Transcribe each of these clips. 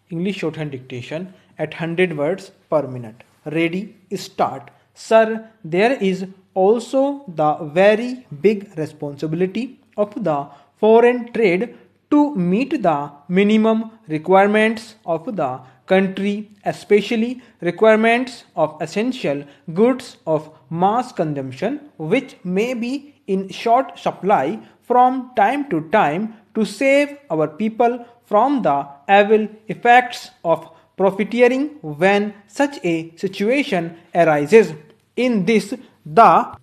English shorthand dictation at 100 words per minute. Ready, start. Sir, there is also the very big responsibility of the foreign trade to meet the minimum requirements of the country, especially requirements of essential goods of mass consumption, which may be in short supply from time to time, to save our people from the evil effects of profiteering when such a situation arises. In this, the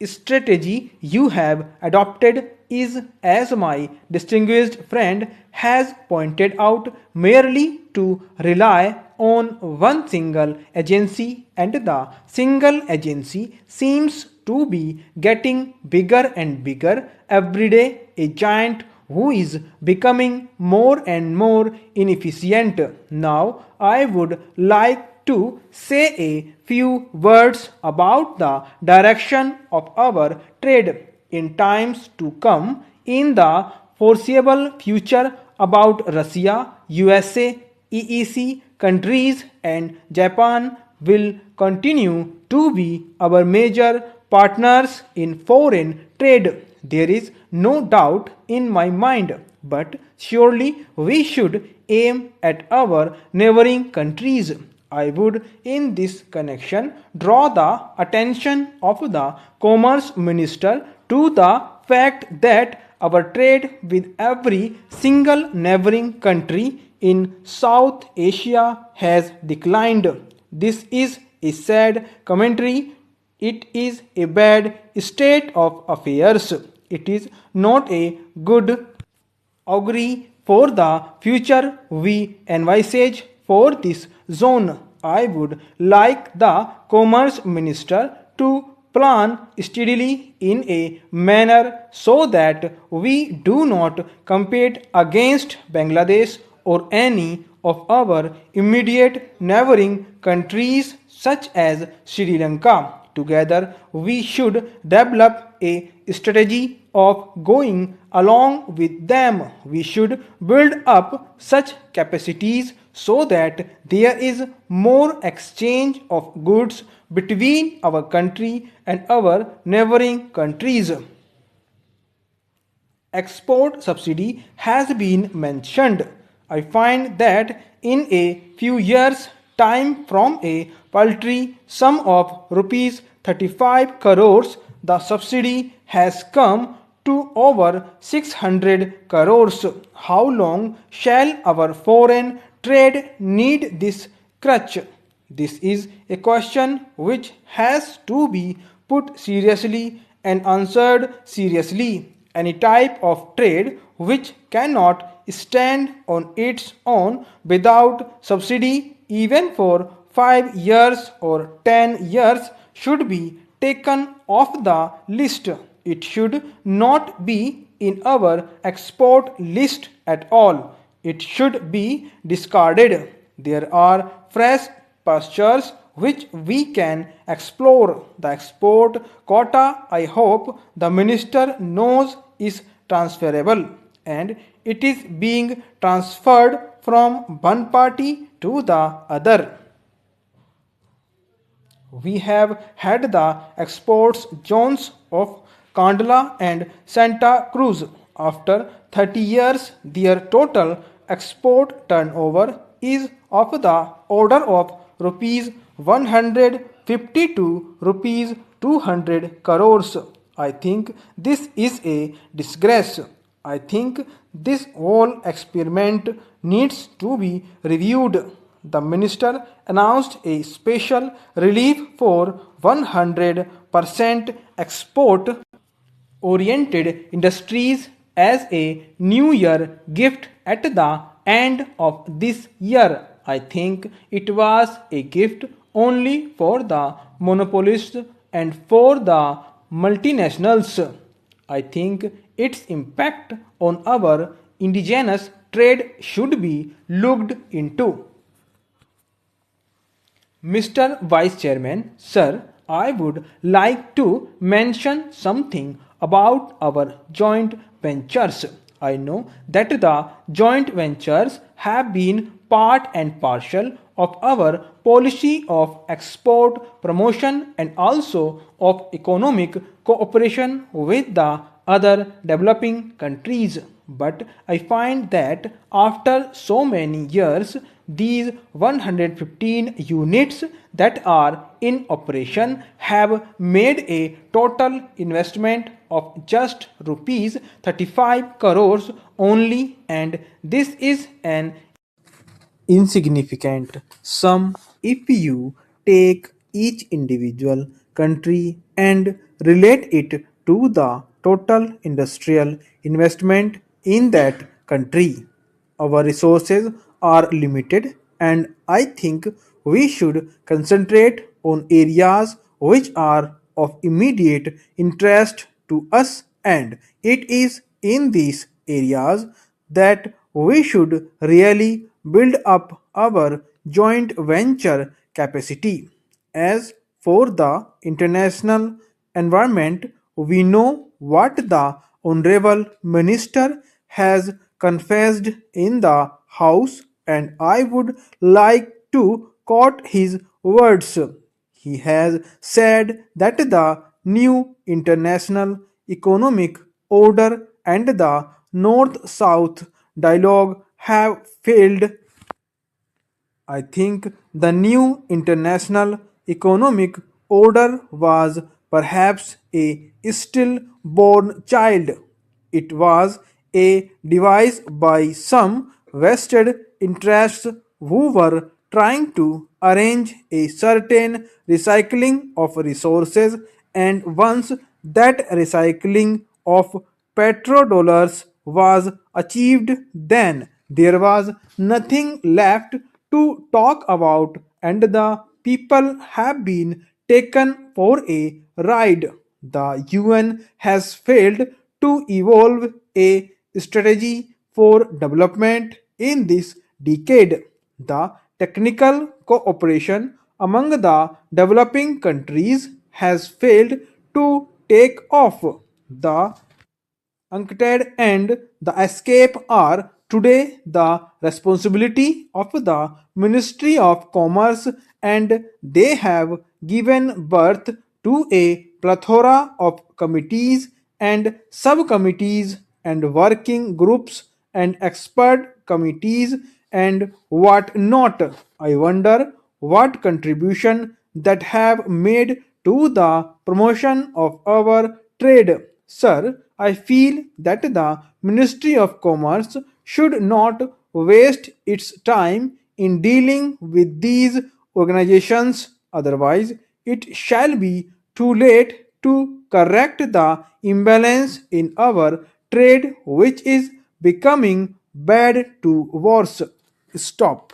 strategy you have adopted is, as my distinguished friend has pointed out, merely to rely on one single agency, and the single agency seems to be getting bigger and bigger every day, a giant who is becoming more and more inefficient. Now, I would like to say a few words about the direction of our trade in times to come. In the foreseeable future, about Russia, USA, EEC countries, and Japan will continue to be our major partners in foreign trade. There is no doubt in my mind, but surely we should aim at our neighboring countries. I would, in this connection, draw the attention of the Commerce Minister to the fact that our trade with every single neighboring country in South Asia has declined. This is a sad commentary. It is a bad state of affairs. It is not a good augury for the future we envisage for this zone. I would like the Commerce Minister to plan steadily in a manner so that we do not compete against Bangladesh or any of our immediate neighboring countries such as Sri Lanka. Together, we should develop a strategy of going along with them. We should build up such capacities so that there is more exchange of goods between our country and our neighboring countries. Export subsidy has been mentioned. I find that in a few years' time, from a paltry sum of rupees 35 crores, the subsidy has come to over 600 crores. How long shall our foreign trade need this crutch? This is a question which has to be put seriously and answered seriously. Any type of trade which cannot stand on its own without subsidy, even for 5 years or 10 years, should be taken off the list. It should not be in our export list at all. It should be discarded. There are fresh pastures which we can explore. The export quota, I hope the minister knows, is transferable, and it is being transferred from one party to the other. We have had the exports zones of Kandla and Santa Cruz. After 30 years, their total export turnover is of the order of rupees 150 to rupees 200 crores. I think this is a disgrace. I think this whole experiment needs to be reviewed. The minister announced a special relief for 100% export oriented industries as a New Year gift at the end of this year. I think it was a gift only for the monopolists and for the multinationals. I think its impact on our indigenous trade should be looked into. Mr. Vice Chairman, sir, I would like to mention something about our joint ventures. I know that the joint ventures have been part and parcel of our policy of export promotion and also of economic cooperation with the other developing countries. But I find that after so many years, these 115 units that are in operation have made a total investment of just rupees 35 crores only, and this is an insignificant sum if you take each individual country and relate it to the total industrial investment in that country. Our resources are limited, and I think we should concentrate on areas which are of immediate interest to us, and it is in these areas that we should really build up our joint venture capacity. As for the international environment, we know what the Honorable Minister has confessed in the House, and I would like to quote his words. He has said that the new international economic order and the North South dialogue have failed. I think the new international economic order was perhaps a stillborn child. It was a device by some vested interests who were trying to arrange a certain recycling of resources, and once that recycling of petrodollars was achieved, then there was nothing left to talk about, and the people have been taken for a ride. The UN has failed to evolve a strategy for development in this decade. The technical cooperation among the developing countries has failed to take off. The UNCTAD and the escape are today the responsibility of the Ministry of Commerce, and they have given birth to a plethora of committees and subcommittees and working groups and expert committees and what not. I wonder what contribution that have made to the promotion of our trade. Sir, I feel that the Ministry of Commerce should not waste its time in dealing with these organizations, otherwise, it shall be too late to correct the imbalance in our trade, which is becoming bad to worse. Stop.